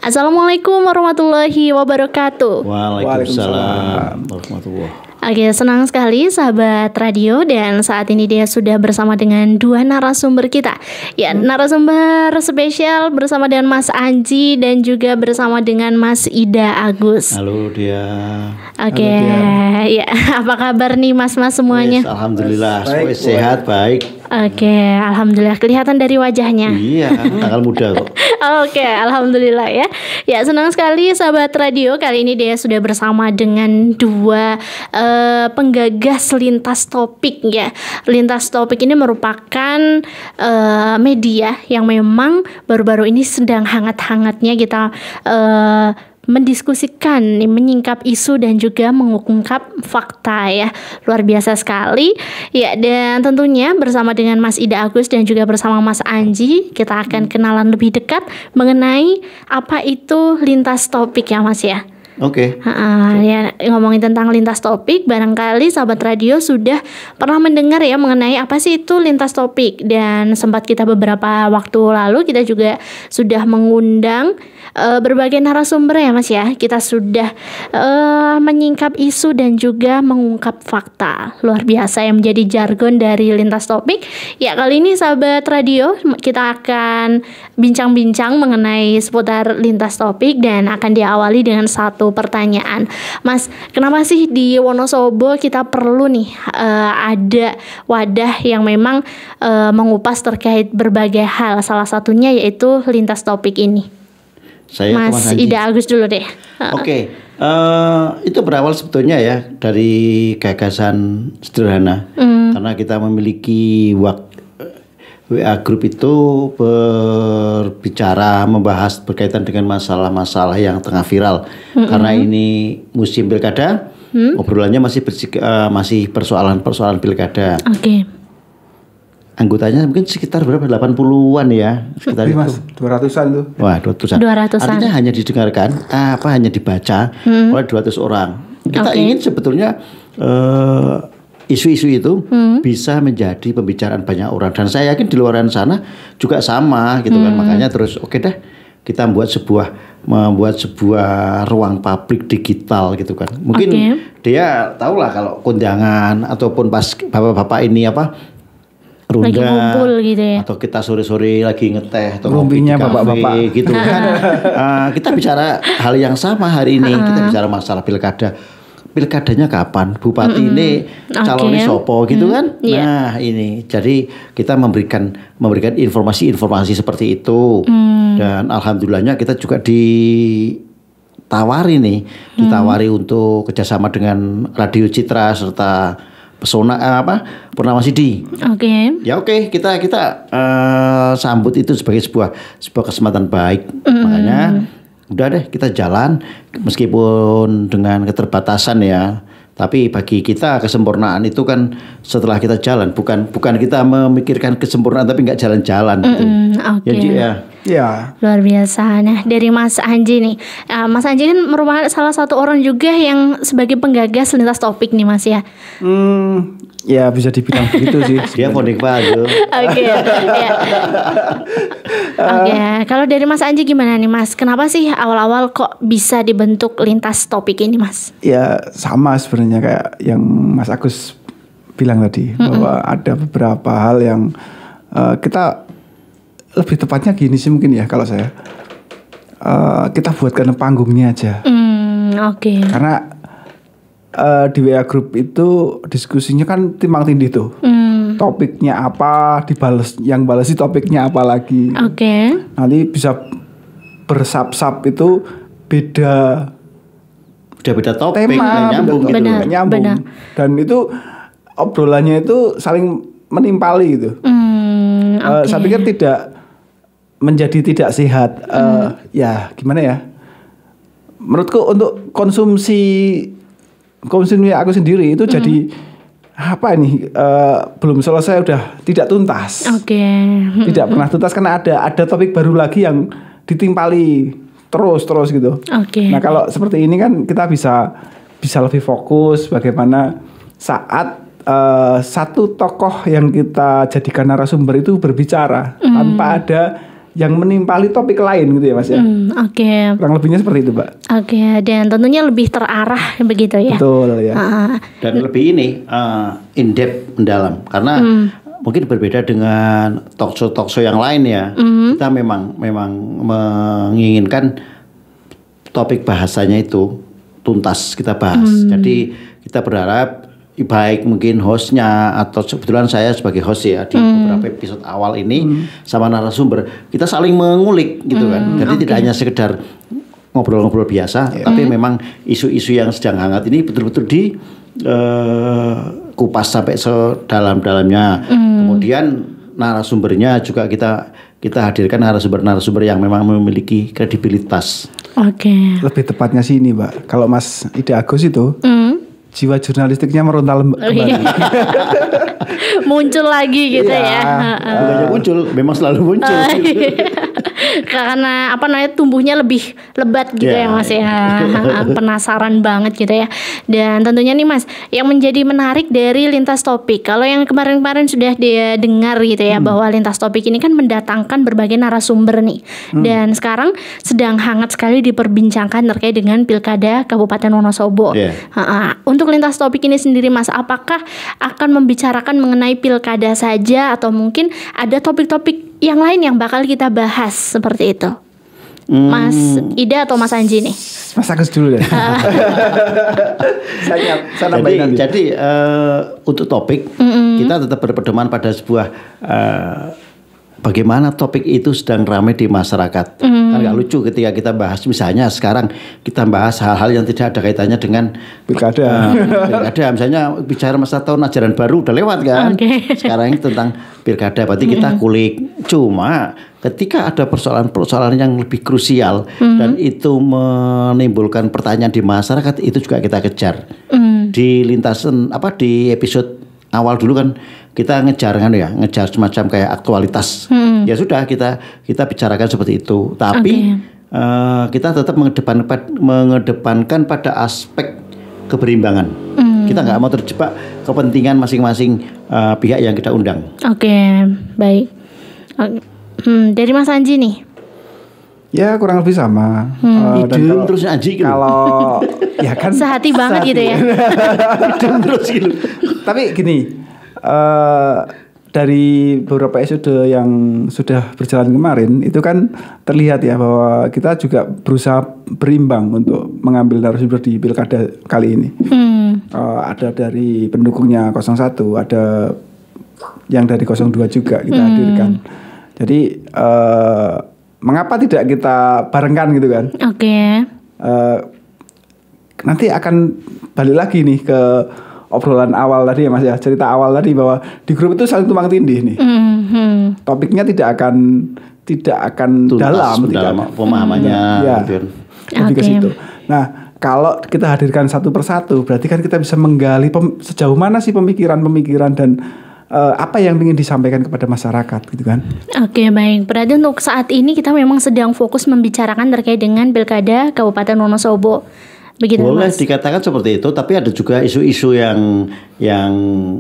Assalamualaikum warahmatullahi wabarakatuh. Waalaikumsalam warahmatullahi. Oke, senang sekali sahabat radio, dan saat ini dia sudah bersama dengan dua narasumber kita. Ya, narasumber spesial bersama dengan Mas Anji dan juga bersama dengan Mas Ida Agus. Halo dia. Oke, ya, apa kabar nih mas-mas semuanya? Yes, alhamdulillah, sehat, baik. Oke, alhamdulillah, kelihatan dari wajahnya. Iya, tanggal muda kok. Oke, alhamdulillah ya. Ya, senang sekali sahabat radio. Kali ini dia sudah bersama dengan dua penggagas lintas topik ya. Lintas topik ini merupakan media yang memang baru-baru ini sedang hangat-hangatnya kita mendiskusikan, menyingkap isu dan juga mengungkap fakta ya. Luar biasa sekali. Ya, dan tentunya bersama dengan Mas Ida Agus dan juga bersama Mas Anji, kita akan kenalan lebih dekat mengenai apa itu lintas topik ya Mas ya. Oke. Ya, ngomongin tentang lintas topik, barangkali sahabat radio sudah pernah mendengar ya mengenai apa sih itu lintas topik, dan sempat kita beberapa waktu lalu kita juga sudah mengundang berbagai narasumber ya Mas ya. Kita sudah menyingkap isu dan juga mengungkap fakta. Luar biasa yang menjadi jargon dari lintas topik. Ya, kali ini sahabat radio kita akan bincang-bincang mengenai seputar lintas topik dan akan diawali dengan satu pertanyaan. Mas, kenapa sih di Wonosobo kita perlu nih ada wadah yang memang mengupas terkait berbagai hal, salah satunya yaitu lintas topik ini? Mas Ida Agus dulu deh. Oke. Itu berawal sebetulnya ya dari gagasan sederhana. Karena kita memiliki WA Group itu berbicara, membahas berkaitan dengan masalah-masalah yang tengah viral. Karena ini musim pilkada, obrolannya masih persoalan-persoalan pilkada. Oke. Anggotanya mungkin sekitar berapa? 80-an ya. Sekitar itu. Mas, 200-an tuh. Wah, 200-an. Artinya hanya didengarkan, hanya dibaca oleh 200 orang. Kita ingin sebetulnya isu-isu itu bisa menjadi pembicaraan banyak orang, dan saya yakin di luar sana juga sama gitu kan. Makanya terus oke deh, kita membuat sebuah ruang publik digital gitu kan. Mungkin dia tahulah kalau kondangan ataupun pas bapak-bapak ini runda, lagi ngumpul gitu ya, atau kita sore-sore lagi ngeteh atau rumpinya bapak-bapak gitu kan. Kita bicara hal yang sama hari ini. Kita bicara masalah pilkadanya kapan, bupati ini calonnya sopo gitu kan. Nah ini jadi kita memberikan informasi seperti itu. Dan alhamdulillahnya kita juga ditawari untuk kerjasama dengan Radio Citra serta Pesona Purnama Sidi. Ya oke, kita sambut itu sebagai sebuah kesempatan baik. Makanya udah deh kita jalan meskipun dengan keterbatasan ya. Tapi bagi kita kesempurnaan itu kan setelah kita jalan, bukan kita memikirkan kesempurnaan tapi nggak jalan-jalan gitu. Ya. Luar biasa. Nah, dari Mas Anji nih, Mas Anji kan merupakan salah satu orang juga yang sebagai penggagas lintas topik nih Mas ya. Ya bisa dibilang begitu sih. Dia founding father. Oke. Kalau dari Mas Anji gimana nih Mas? Kenapa sih awal-awal kok bisa dibentuk lintas topik ini Mas? Ya sama sebenarnya kayak yang Mas Agus bilang tadi, bahwa ada beberapa hal yang kita lebih tepatnya gini sih mungkin ya kalau saya, kita buatkan panggungnya aja. Karena di WA Group itu diskusinya kan timbang tindih tuh. Topiknya apa, yang balesi topiknya apa lagi. Nanti bisa bersap-sap itu beda topik, tema, nyambung. Dan itu obrolannya itu saling menimpali gitu. Saya pikir tidak sehat. Ya gimana ya? Menurutku untuk konsumsi aku sendiri itu jadi belum selesai, udah tidak tuntas. Tidak pernah tuntas karena ada topik baru lagi yang ditimpali terus gitu. Nah kalau seperti ini kan kita bisa lebih fokus bagaimana saat satu tokoh yang kita jadikan narasumber itu berbicara tanpa ada yang menimpali topik lain gitu ya Mas ya. Oke. Kurang lebihnya seperti itu, Mbak. Oke, dan tentunya lebih terarah begitu ya. Betul ya. Dan lebih ini in depth, mendalam, karena mungkin berbeda dengan talk show yang lain ya. Kita memang menginginkan topik bahasanya itu tuntas kita bahas. Jadi kita berharap baik mungkin hostnya atau kebetulan saya sebagai host ya di beberapa episode awal ini sama narasumber kita saling mengulik gitu kan. Jadi tidak hanya sekedar ngobrol-ngobrol biasa, tapi memang isu-isu yang sedang hangat ini betul-betul di kupas sampai sedalam-dalamnya. Kemudian narasumbernya juga kita hadirkan narasumber yang memang memiliki kredibilitas. Oke. Lebih tepatnya sih ini, Mbak. Kalau Mas Ida Agus itu jiwa jurnalistiknya merontal kembali. Muncul lagi gitu ya. Bukannya muncul, memang selalu muncul. Karena tumbuhnya lebih lebat gitu ya Mas ya. Penasaran banget gitu ya. Dan tentunya nih Mas, yang menjadi menarik dari lintas topik, kalau yang kemarin-kemarin sudah dia dengar gitu ya, bahwa lintas topik ini kan mendatangkan berbagai narasumber nih. Dan sekarang sedang hangat sekali diperbincangkan terkait dengan Pilkada Kabupaten Wonosobo. Untuk lintas topik ini sendiri Mas, apakah akan membicarakan mengenai pilkada saja atau mungkin ada topik-topik yang lain yang bakal kita bahas seperti itu? Mas Ida atau Mas Anji nih? Mas Agus dulu deh. Jadi untuk topik kita tetap berpedoman pada sebuah bagaimana topik itu sedang ramai di masyarakat. Kan gak lucu ketika kita bahas, misalnya sekarang kita bahas hal-hal yang tidak ada kaitannya dengan pilkada. Misalnya bicara masa tahun ajaran baru udah lewat kan. Sekarang ini tentang pilkada, berarti kita kulik. Cuma ketika ada persoalan-persoalan yang lebih krusial dan itu menimbulkan pertanyaan di masyarakat, itu juga kita kejar. Di lintasan di episode awal dulu kan kita ngejar semacam kayak aktualitas. Ya sudah kita bicarakan seperti itu. Tapi kita tetap mengedepankan pada aspek keberimbangan. Kita nggak mau terjebak kepentingan masing-masing pihak yang kita undang. Baik. Dari Mas Anji nih. Ya kurang lebih sama. Idem terus Anji gitu. Kalau ya kan sehati banget gitu ya. Idem terus gitu. Tapi gini, dari beberapa episode yang sudah berjalan kemarin itu kan terlihat ya bahwa kita juga berusaha berimbang untuk mengambil narasumber di pilkada kali ini. Ada dari pendukungnya 01, ada yang dari 02 juga kita hadirkan. Jadi mengapa tidak kita barengkan gitu kan? Nanti akan balik lagi nih ke obrolan awal tadi ya Mas ya, cerita awal tadi bahwa di grup itu saling tumpang tindih nih. Topiknya tidak akan tuntas, dalam pemahamannya. Lebih ke situ. Nah, kalau kita hadirkan satu persatu, berarti kan kita bisa menggali sejauh mana sih pemikiran-pemikiran dan apa yang ingin disampaikan kepada masyarakat gitu kan. Baik. Berarti untuk saat ini kita memang sedang fokus membicarakan terkait dengan Pilkada Kabupaten Wonosobo. Begitu, boleh Mas? Dikatakan seperti itu, tapi ada juga isu-isu yang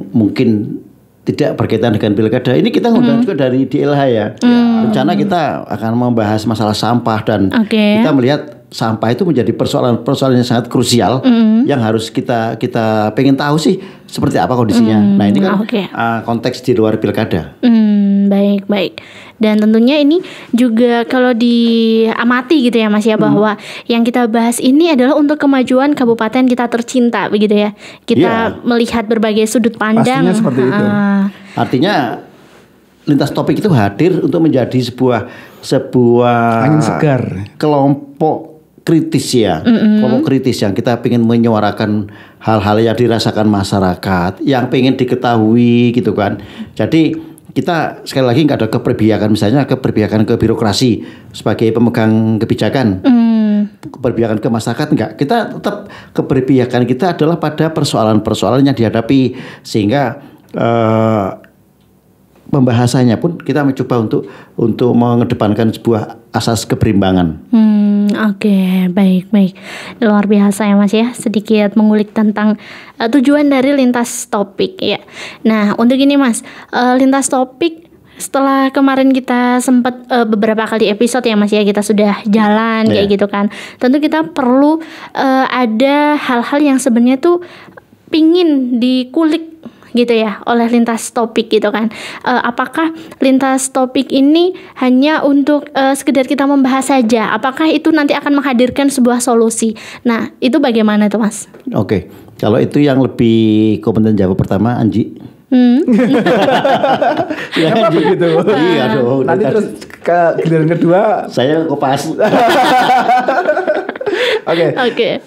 mungkin tidak berkaitan dengan pilkada. Ini kita ngundang juga dari DLH ya. Rencana kita akan membahas masalah sampah dan kita melihat sampah itu menjadi persoalan yang sangat krusial yang harus kita pengen tahu sih seperti apa kondisinya. Nah ini kan konteks di luar pilkada. Baik. Dan tentunya ini juga kalau diamati gitu ya Mas ya, bahwa yang kita bahas ini adalah untuk kemajuan kabupaten kita tercinta begitu ya. Kita melihat berbagai sudut pandang. Pastinya seperti itu. Artinya lintas topik itu hadir untuk menjadi sebuah angin segar, kelompok kritis ya. Kelompok kritis yang kita ingin menyuarakan hal-hal yang dirasakan masyarakat, yang pengen diketahui gitu kan. Jadi kita sekali lagi nggak ada keberpihakan, misalnya keberpihakan ke birokrasi sebagai pemegang kebijakan, keberpihakan ke masyarakat enggak. Kita tetap keberpihakan kita adalah pada persoalan-persoalan yang dihadapi, sehingga pembahasannya pun kita mencoba untuk mengedepankan sebuah asas keberimbangan. Baik. Luar biasa ya Mas ya, sedikit mengulik tentang tujuan dari lintas topik ya. Nah untuk ini Mas, lintas topik setelah kemarin kita sempat beberapa kali episode ya Mas ya, kita sudah jalan kayak gitu kan. Tentu kita perlu ada hal-hal yang sebenarnya tuh pingin dikulik gitu ya oleh lintas topik gitu kan. Apakah lintas topik ini hanya untuk sekedar kita membahas saja? Apakah itu nanti akan menghadirkan sebuah solusi? Nah, itu bagaimana tuh Mas? Oke. Kalau itu yang lebih kompeten jawab pertama Anji. Kenapa begitu? Iya dong. Nanti terus ke giliran kedua saya kopas. Oke.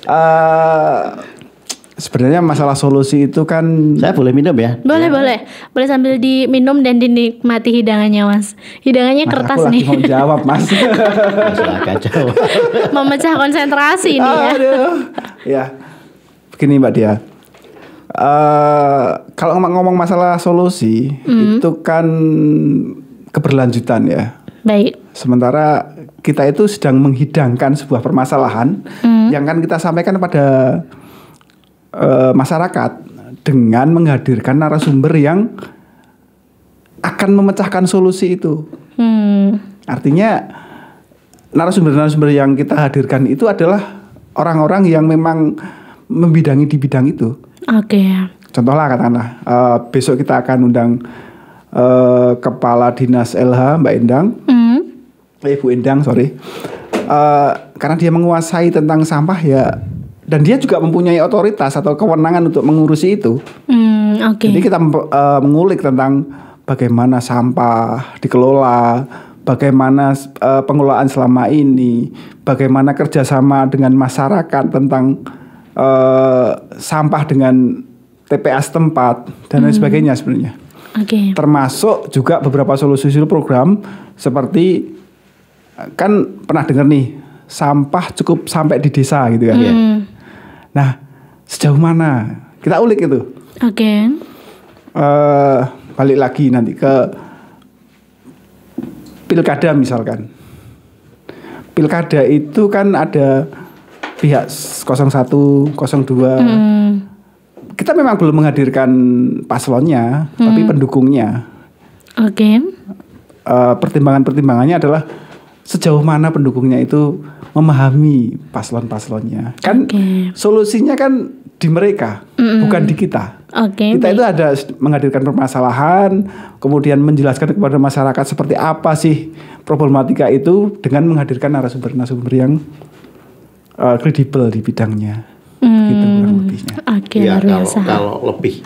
Sebenarnya masalah solusi itu kan, saya boleh minum ya? Boleh sambil diminum dan dinikmati hidangannya Mas. Hidangannya Mas, kertas aku nih. lagi mau jawab Mas. Silakan jawab. Memecah konsentrasi ini ya. Ya, begini Mbak Dia. Kalau ngomong masalah solusi itu kan keberlanjutan ya. Baik. Sementara kita itu sedang menghidangkan sebuah permasalahan yang kan kita sampaikan pada masyarakat dengan menghadirkan narasumber yang akan memecahkan solusi itu. Artinya narasumber-narasumber yang kita hadirkan itu adalah orang-orang yang memang membidangi di bidang itu. Oke. Contohlah katakanlah besok kita akan undang Kepala Dinas LH Mbak Endang, Bu Endang, sorry. Karena dia menguasai tentang sampah ya. Dan dia juga mempunyai otoritas atau kewenangan untuk mengurusi itu. Jadi kita mengulik tentang bagaimana sampah dikelola, bagaimana pengelolaan selama ini, bagaimana kerjasama dengan masyarakat tentang sampah dengan TPA setempat dan lain sebagainya sebenarnya. Termasuk juga beberapa solusi program seperti kan pernah dengar nih sampah cukup sampai di desa gitu kan ya. Nah, sejauh mana? Kita ulik itu. Balik lagi nanti ke pilkada misalkan. Pilkada itu kan ada pihak 01, 02. Kita memang belum menghadirkan paslonnya, tapi pendukungnya. Pertimbangannya adalah sejauh mana pendukungnya itu memahami paslon-paslonnya. Kan solusinya kan di mereka, bukan di kita. Kita itu ada menghadirkan permasalahan, kemudian menjelaskan kepada masyarakat seperti apa sih problematika itu dengan menghadirkan narasumber-narasumber yang kredibel di bidangnya. Gitu kurang lebihnya. Ya, kalau lebih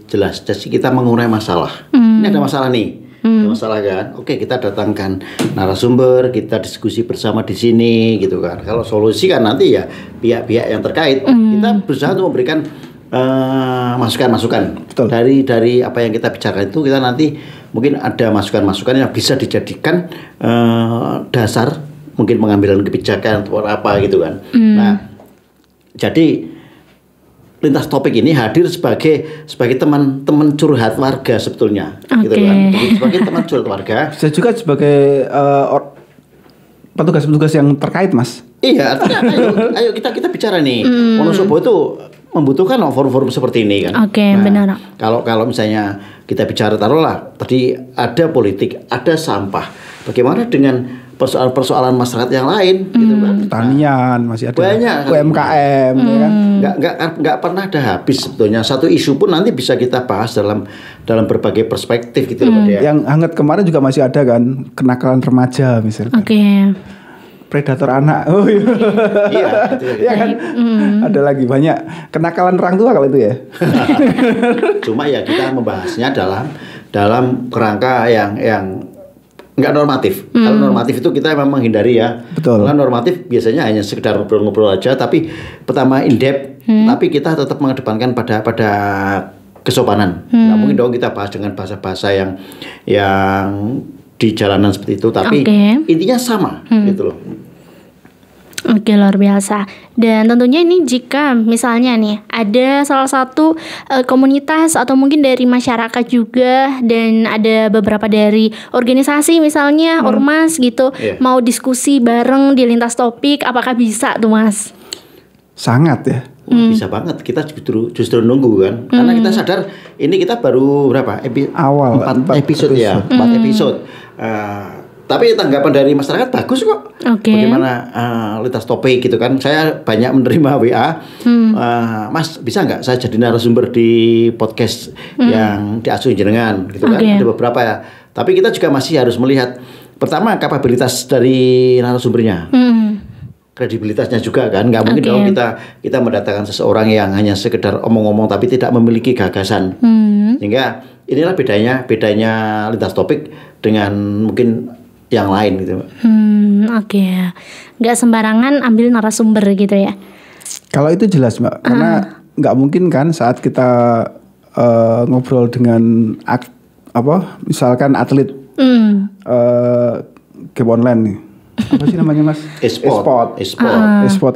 jelas, jadi kita mengurai masalah. Ini ada masalah nih. Masalah kan, oke kita datangkan narasumber, kita diskusi bersama di sini gitu kan. Kalau solusi kan nanti ya pihak-pihak yang terkait, kita berusaha untuk memberikan masukan-masukan dari apa yang kita bicarakan itu. Kita nanti mungkin ada masukan-masukan yang bisa dijadikan dasar mungkin pengambilan kebijakan atau apa gitu kan. Nah, jadi lintas topik ini hadir sebagai teman-teman curhat warga sebetulnya, gitu kan. Sebagai teman curhat warga. Saya juga sebagai petugas-petugas yang terkait, Mas. Iya, artinya ayo kita bicara nih. Wonosobo itu membutuhkan forum-forum seperti ini kan. Benar. Kalau misalnya kita bicara taruhlah tadi ada politik, ada sampah. Bagaimana dengan persoalan masyarakat yang lain gitu kan. Pertanian masih ada. Banyak UMKM ya kan. Nggak pernah ada habis sebetulnya. Satu isu pun nanti bisa kita bahas dalam berbagai perspektif gitu loh dia. Yang hangat kemarin juga masih ada kan kenakalan remaja misalnya. Predator anak. Oh iya. Iya kan. Ada lagi banyak kenakalan orang tua kalau itu ya. Cuma ya kita membahasnya dalam kerangka yang nggak normatif. Kalau normatif itu kita memang menghindari ya. Betul. Kalau normatif biasanya hanya sekedar ngobrol-ngobrol aja. Tapi pertama in depth. Tapi kita tetap mengedepankan pada kesopanan. Nggak mungkin dong kita bahas dengan bahasa-bahasa yang di jalanan seperti itu. Tapi intinya sama gitu loh. Luar biasa. Dan tentunya ini jika misalnya nih ada salah satu komunitas atau mungkin dari masyarakat juga dan ada beberapa dari organisasi misalnya ormas gitu mau diskusi bareng di lintas topik, apakah bisa tuh Mas? Sangat ya. Bisa banget, kita justru nunggu kan, karena kita sadar ini kita baru berapa awal 4 episode ya, 4 episode. Tapi tanggapan dari masyarakat bagus kok. Bagaimana lintas topik gitu kan? Saya banyak menerima WA, Mas bisa nggak saya jadi narasumber di podcast yang diasuh jenengan gitu kan? Ada beberapa ya. Tapi kita juga masih harus melihat pertama kapabilitas dari narasumbernya. Kredibilitasnya juga kan, nggak mungkin dong kita mendatangkan seseorang yang hanya sekedar omong-omong tapi tidak memiliki gagasan. Sehingga inilah bedanya lintas topik dengan mungkin yang lain gitu. Nggak sembarangan ambil narasumber gitu ya. Kalau itu jelas Mbak, karena nggak mungkin kan saat kita ngobrol dengan misalkan atlet game online nih. Apa sih namanya Mas? E-sport.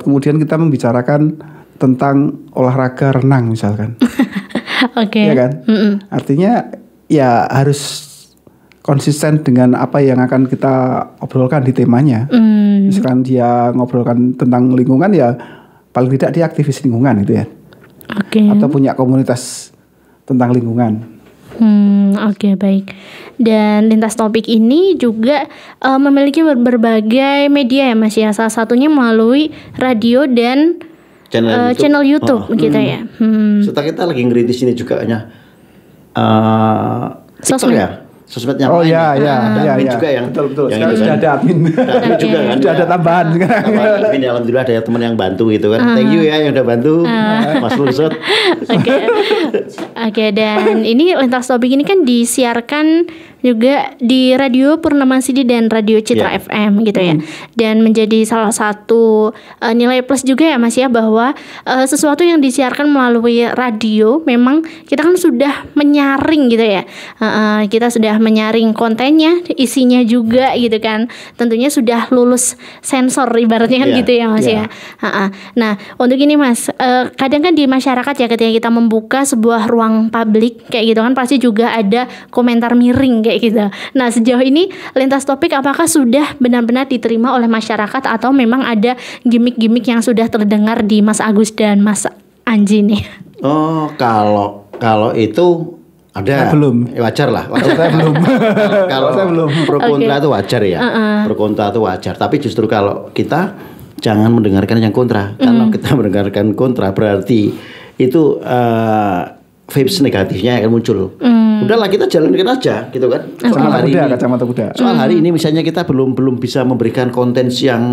Kemudian kita membicarakan tentang olahraga renang misalkan. Ya kan? Artinya ya harus konsisten dengan apa yang akan kita obrolkan di temanya. Misalkan dia ngobrolkan tentang lingkungan ya paling tidak dia aktivis lingkungan gitu ya. Atau punya komunitas tentang lingkungan. Baik. Dan lintas topik ini juga memiliki berbagai media ya Mas ya. Salah satunya melalui radio dan channel YouTube gitu ya. Setelah kita lagi ngeritis ini juga hanya TikTok ya. Sosmednya iya juga yang betul. Yang itu sudah ada admin juga kan, sudah ada tambahan sekarang. Admin alhamdulillah ada teman yang bantu gitu kan. Thank you ya yang udah bantu Mas Lusut. Dan ini lintas topik ini kan disiarkan juga di Radio Purnama Sidi dan Radio Citra FM gitu ya. Dan menjadi salah satu nilai plus juga ya Mas ya, bahwa sesuatu yang disiarkan melalui radio memang kita kan sudah menyaring gitu ya. Kita sudah menyaring kontennya, isinya juga gitu kan. Tentunya sudah lulus sensor ibaratnya kan gitu ya Mas ya. Nah, untuk ini Mas, kadang kan di masyarakat ya ketika kita membuka sebuah ruang publik kayak gitu kan pasti juga ada komentar miring kayak gitu. Nah, sejauh ini lintas topik apakah sudah benar-benar diterima oleh masyarakat atau memang ada gimmick-gimmick yang sudah terdengar di Mas Agus dan Mas Anji nih? Oh, kalau itu ada. Saya belum. Wajar lah. Saya belum. Kalau saya belum. Pro kontra itu wajar ya. Pro kontra itu wajar. Tapi justru kalau kita jangan mendengarkan yang kontra. Kalau kita mendengarkan kontra berarti itu vibes negatifnya akan muncul. Udahlah kita jalankan aja gitu kan. Kacamata kuda. Soal hari ini misalnya kita belum bisa memberikan konten yang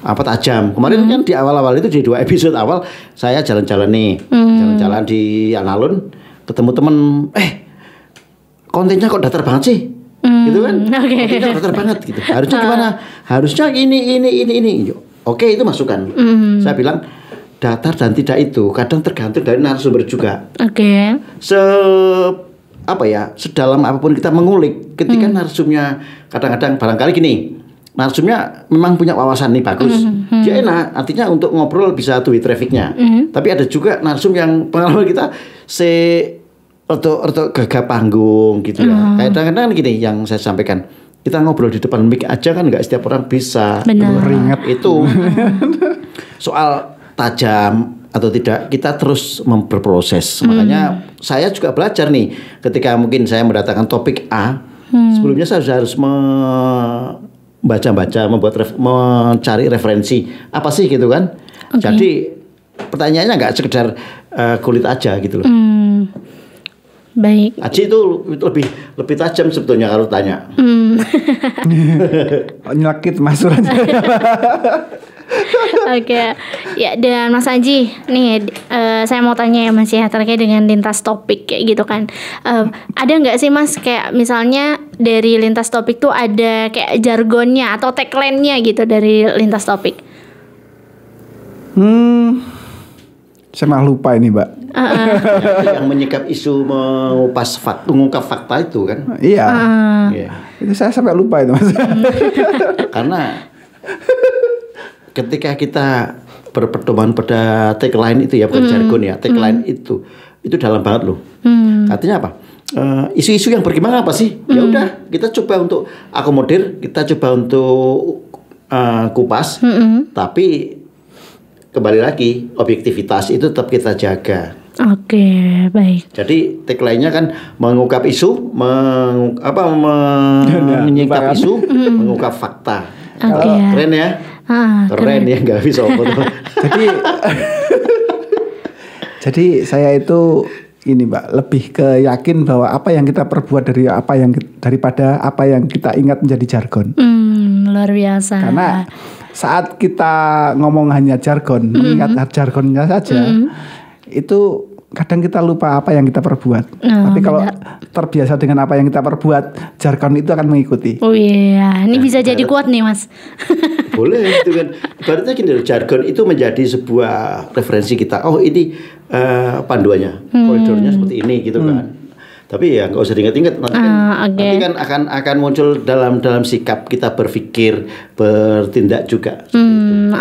tajam. Kemarin kan di awal-awal itu di 2 episode awal saya jalan-jalan nih. Jalan-jalan di alun-alun, ketemu temen, kontennya kok datar banget sih. Gitu kan. Kontennya datar banget gitu. Harusnya gimana? Harusnya ini. Oke, itu masukan. Saya bilang datar dan tidak itu kadang tergantung dari narasumber juga. Sedalam apapun kita mengulik, ketika narsumnya kadang-kadang barangkali gini, narsumnya memang punya wawasan nih bagus, dia enak, artinya untuk ngobrol bisa tuh trafficnya. Tapi ada juga narsum yang pengalaman kita atau gagah panggung gitu ya. Kadang-kadang gini yang saya sampaikan, kita ngobrol di depan mic aja kan nggak setiap orang bisa. Ringat itu. Soal tajam atau tidak kita terus berproses. Makanya saya juga belajar nih ketika mungkin saya mendatangkan topik A, sebelumnya saya harus membaca-baca, mencari referensi apa sih gitu kan. Jadi pertanyaannya nggak sekedar kulit aja gitu loh. Baik. Aji itu lebih tajam sebetulnya kalau tanya. Nyelakit masuk aja. Ya, dan Mas Aji nih saya mau tanya ya Mas ya terkait dengan lintas topik kayak gitu kan. Ada nggak sih Mas kayak misalnya dari lintas topik tuh ada kayak jargonnya atau tagline-nya gitu dari lintas topik? Saya malah lupa ini Mbak. Yang menyikap isu mengungkap fakta itu kan. Iya. Itu saya sampai lupa itu Mas. Karena ketika kita berpedoman pada tagline itu ya, bukan jargon ya, tagline itu dalam banget loh. Artinya apa? Isu-isu yang berkembang apa sih? Ya udah, kita coba untuk akomodir, kita coba untuk kupas, tapi kembali lagi objektivitas itu tetap kita jaga. Oke, baik. Jadi tagline-nya kan mengungkap isu, menyingkap isu, mengungkap fakta. Keren ya? Keren ya, nggak bisa foto. Jadi saya itu ini Mbak, lebih ke yakin bahwa apa yang kita perbuat daripada apa yang kita ingat menjadi jargon. Luar biasa. Karena saat kita ngomong hanya jargon, mengingat jargonnya saja, itu kadang kita lupa apa yang kita perbuat. Tapi kalau terbiasa dengan apa yang kita perbuat, jargon itu akan mengikuti. Oh iya, ini bisa jadi kuat nih Mas. Boleh itu kan. Ibaratnya gini, jargon itu menjadi sebuah referensi kita. Oh ini panduannya, koridornya seperti ini gitu kan. Tapi ya nggak usah diingat-ingat, nanti kan akan muncul dalam sikap kita berpikir, bertindak juga.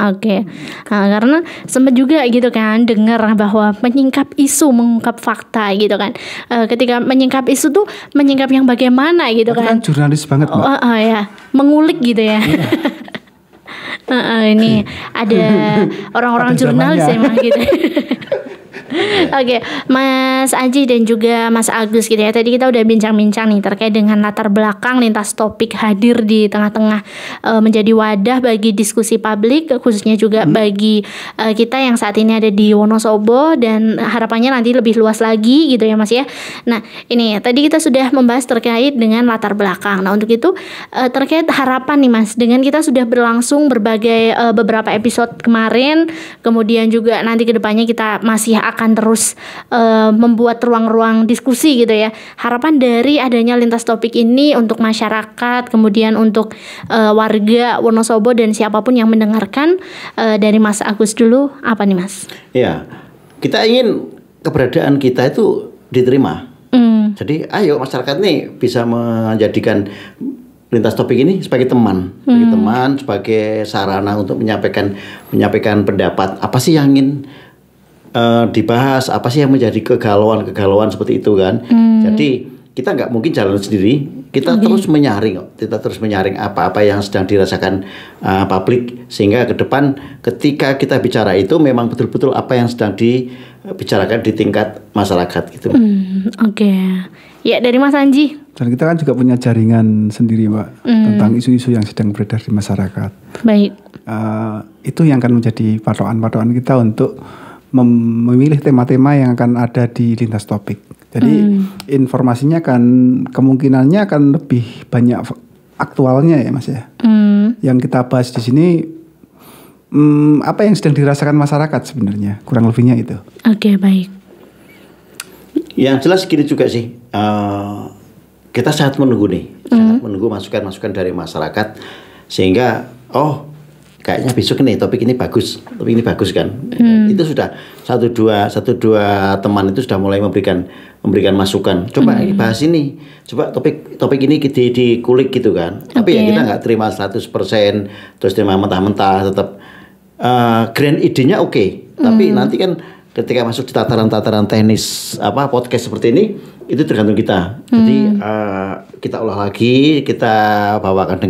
Oke. Nah, karena sempat juga gitu kan dengar bahwa menyingkap isu, mengungkap fakta gitu kan. Ketika menyingkap isu tuh menyingkap yang bagaimana gitu kan. Jurnalis banget Mbak. Ya, mengulik gitu ya. Ini ada orang-orang jurnalis emang gitu. Oke, Mas Aji dan juga Mas Agus gitu ya. Tadi kita udah bincang-bincang nih terkait dengan latar belakang lintas topik hadir di tengah-tengah menjadi wadah bagi diskusi publik, khususnya juga bagi kita yang saat ini ada di Wonosobo, dan harapannya nanti lebih luas lagi gitu ya Mas ya. Nah, ini tadi kita sudah membahas terkait dengan latar belakang. Nah, untuk itu terkait harapan nih Mas, dengan kita sudah berlangsung berbagai beberapa episode kemarin, kemudian juga nanti kedepannya kita masih akan terus membuat ruang-ruang diskusi gitu ya. Harapan dari adanya lintas topik ini untuk masyarakat, kemudian untuk warga Wonosobo dan siapapun yang mendengarkan, dari Mas Agus dulu apa nih Mas? Ya, kita ingin keberadaan kita itu diterima. Jadi ayo masyarakat nih bisa menjadikan lintas topik ini sebagai teman, sebagai sarana untuk menyampaikan pendapat. Apa sih yang ingin dibahas, apa sih yang menjadi kegalauan seperti itu kan. Jadi kita nggak mungkin jalan sendiri, kita terus menyaring apa-apa yang sedang dirasakan publik, sehingga ke depan ketika kita bicara itu memang betul-betul apa yang sedang dibicarakan di tingkat masyarakat gitu. Oke. Ya, dari Mas Anji. Dan kita kan juga punya jaringan sendiri Mbak, tentang isu-isu yang sedang beredar di masyarakat. Baik. Itu yang akan menjadi patokan kita untuk memilih tema-tema yang akan ada di lintas topik. Jadi informasinya kemungkinannya akan lebih banyak aktualnya ya Mas ya. Yang kita bahas di sini apa yang sedang dirasakan masyarakat sebenarnya, kurang lebihnya itu. Oke, baik. Yang jelas gini juga sih, kita sangat menunggu masukan-masukan dari masyarakat, sehingga kayaknya besok nih topik ini bagus kan. Itu sudah satu dua teman itu sudah mulai memberikan masukan. Coba bahas ini, coba topik ini dikulik gitu kan. Tapi ya kita nggak terima 100% terus terima mentah-mentah, tetap grand idenya oke. Tapi nanti kan ketika masuk di tataran teknis podcast seperti ini, itu tergantung kita. Jadi kita olah lagi, kita bawakan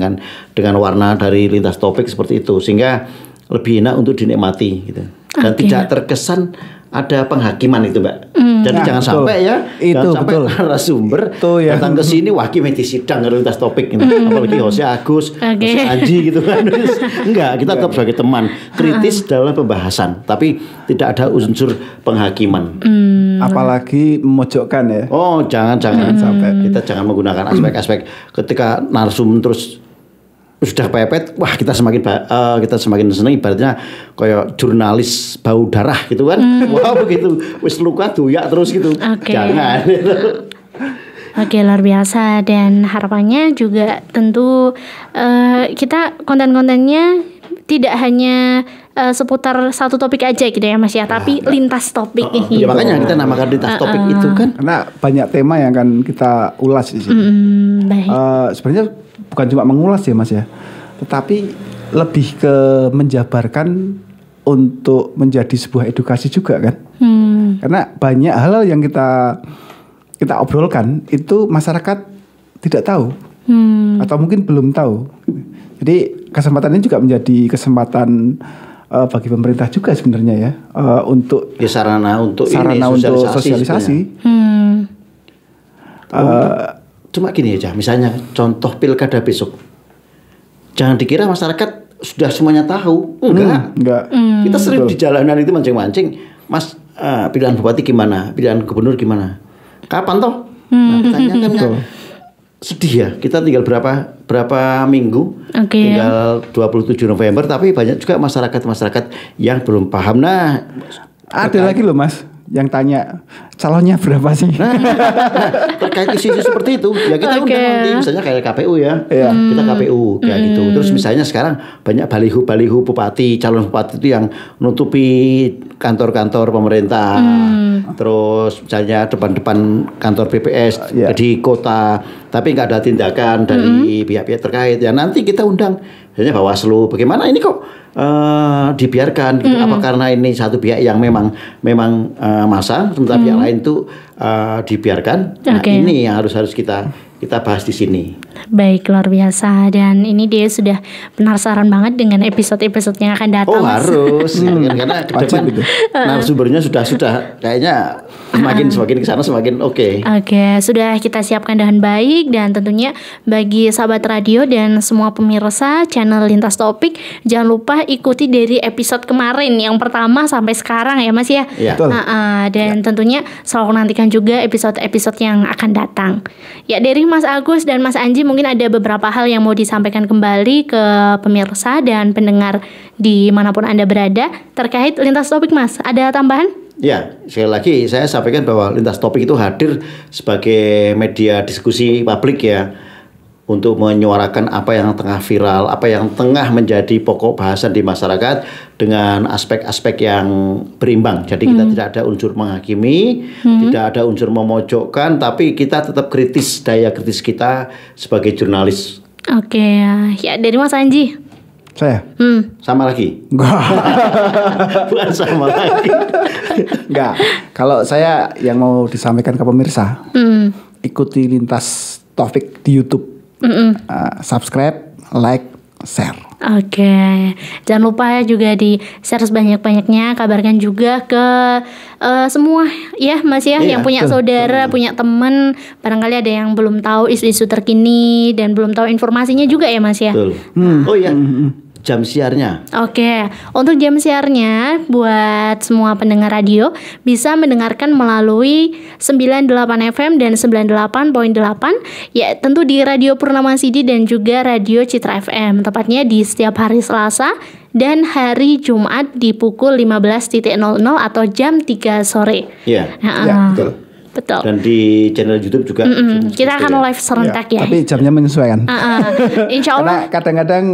dengan warna dari lintas topik seperti itu, sehingga lebih enak untuk dinikmati gitu. Dan tidak terkesan ada penghakiman itu Mbak. Jadi jangan sampai narasumber datang ke sini mesti sidang lintas topik gitu. Apalagi hostnya Agus, hostnya Anji gitu kan. Enggak, kita tetap sebagai teman kritis dalam pembahasan, tapi tidak ada unsur penghakiman. Apalagi memojokkan ya. Jangan sampai. Kita jangan menggunakan aspek-aspek ketika narsum terus sudah pepet, kita semakin senang, ibaratnya kayak jurnalis bau darah gitu kan. Begitu wis luka doyak terus gitu. Jangan. Oke, luar biasa. Dan harapannya juga tentu kita konten-kontennya tidak hanya seputar satu topik aja gitu ya Mas ya, tapi lintas topik gitu. Ya makanya kita namakan lintas topik itu kan. Karena banyak tema yang akan kita ulas di sini. Sebenarnya bukan cuma mengulas ya Mas ya, tetapi lebih ke menjabarkan untuk menjadi sebuah edukasi juga kan. Karena banyak hal yang kita obrolkan itu masyarakat tidak tahu, atau mungkin belum tahu. Jadi kesempatan ini juga menjadi kesempatan bagi pemerintah juga sebenarnya ya, untuk sarana untuk sosialisasi. Cuma gini aja, misalnya contoh pilkada besok, jangan dikira masyarakat sudah semuanya tahu, enggak. Kita sering di jalanan itu mancing-mancing, Mas, pilihan bupati gimana, pilihan gubernur gimana, kapan toh? Nah, pertanyaannya sedih ya, kita tinggal berapa minggu, tinggal 27 November, tapi banyak juga masyarakat yang belum paham. Nah, ada lagi loh Mas yang tanya calonnya berapa sih? Terkait isu-isu seperti itu, ya kita undang nanti, misalnya kayak KPU ya, kita KPU kayak gitu. Terus misalnya sekarang banyak baliho bupati, calon bupati itu yang menutupi kantor-kantor pemerintah, terus misalnya depan kantor BPS di kota, tapi nggak ada tindakan dari pihak-pihak terkait. Ya nanti kita undang, misalnya Bawaslu, bagaimana ini kok dibiarkan? Gitu. Apa karena ini satu pihak yang memang masang, sementara pihak lain itu dibiarkan? Nah, ini yang harus kita bahas di sini. Baik, luar biasa. Dan ini dia sudah penasaran banget dengan episode-episode yang akan datang. Oh harus, karena ke depan narasumbernya sudah kayaknya semakin ke sana semakin oke. Oke, sudah kita siapkan dengan baik, dan tentunya bagi sahabat radio dan semua pemirsa channel Lintas Topik, jangan lupa ikuti dari episode kemarin yang pertama sampai sekarang ya Mas ya. Dan tentunya selalu nantikan juga episode-episode yang akan datang. Ya, dari Mas Agus dan Mas Anji mungkin ada beberapa hal yang mau disampaikan kembali ke pemirsa dan pendengar dimanapun Anda berada terkait Lintas Topik, Mas. Ada tambahan? Ya, sekali lagi saya sampaikan bahwa Lintas Topik itu hadir sebagai media diskusi publik ya, untuk menyuarakan apa yang tengah viral, apa yang tengah menjadi pokok bahasan di masyarakat dengan aspek-aspek yang berimbang. Jadi kita tidak ada unsur menghakimi, tidak ada unsur memojokkan, tapi kita tetap kritis, daya kritis kita sebagai jurnalis. Oke, ya dari Mas Anji. Saya? Sama lagi? Enggak. Bukan sama lagi. Enggak. Kalau saya yang mau disampaikan ke pemirsa, ikuti Lintas Topik di YouTube. Subscribe, like, share. Oke, jangan lupa ya juga di share sebanyak-banyaknya. Kabarkan juga ke semua ya Mas ya, yang punya saudara, punya teman, barangkali ada yang belum tahu isu-isu terkini dan belum tahu informasinya juga ya Mas ya. Oh iya, jam siarnya. Oke, untuk jam siarnya buat semua pendengar radio bisa mendengarkan melalui 98 FM dan 98.8, ya tentu di Radio Purnama Sidi dan juga Radio Citra FM, tepatnya di setiap hari Selasa dan hari Jumat di pukul 15.00 atau jam 3 sore. Iya. Betul. Betul. Dan di channel YouTube juga. Kita akan live serentak ya. Tapi jamnya menyesuaikan. Insya Allah. Karena kadang-kadang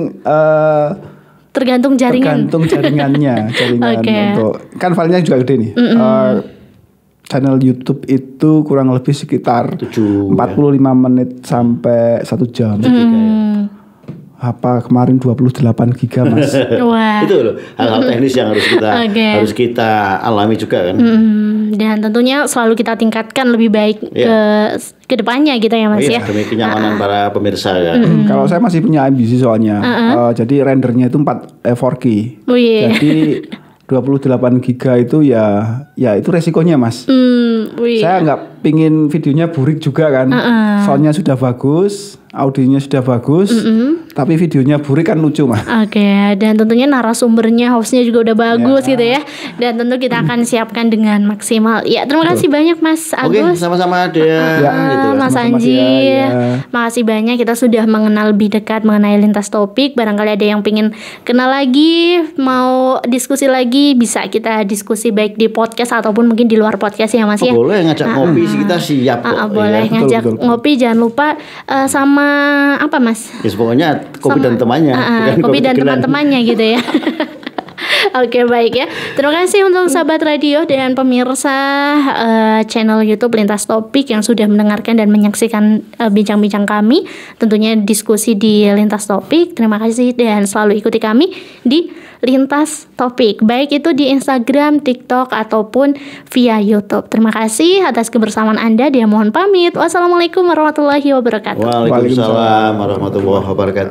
tergantung jaringan. Jaringannya untuk kan filenya juga gede nih. Channel YouTube itu kurang lebih sekitar 45 menit sampai 1 jam. Apa kemarin 28 giga Mas. Wah. Itu loh hal-hal teknis yang harus kita alami juga kan. Dan tentunya selalu kita tingkatkan lebih baik ke depannya gitu ya Mas ya. Demi kenyamanan para pemirsa ya. Kalau saya masih punya ambisi soalnya. Jadi rendernya itu 4K. Jadi 28 giga itu ya itu resikonya Mas. Saya nggak pingin videonya burik juga kan. Soundnya sudah bagus, audionya sudah bagus, tapi videonya burik kan lucu Mas. Oke, dan tentunya narasumbernya, hostnya juga udah bagus gitu ya. Dan tentu kita akan siapkan dengan maksimal. Ya, terima kasih banyak Mas Agus. Sama-sama dia. Mas Anji. Makasih banyak, kita sudah mengenal lebih dekat mengenai Lintas Topik. Barangkali ada yang pengen kenal lagi, mau diskusi lagi, bisa kita diskusi baik di podcast ataupun mungkin di luar podcast ya Mas ya. Boleh ngajak ngopi, kita siap kok. Boleh ngajak ngopi, jangan lupa sama apa Mas? Ya, pokoknya kopi dan temannya, bukan kopi dan teman-temannya gitu ya. Oke, baik ya. Terima kasih untuk sahabat radio dan pemirsa channel YouTube Lintas Topik yang sudah mendengarkan dan menyaksikan bincang-bincang kami. Tentunya diskusi di Lintas Topik. Terima kasih dan selalu ikuti kami di Lintas Topik, baik itu di Instagram, TikTok ataupun via YouTube. Terima kasih atas kebersamaan Anda. Dia mohon pamit. Wassalamualaikum warahmatullahi wabarakatuh. Waalaikumsalam warahmatullahi wabarakatuh.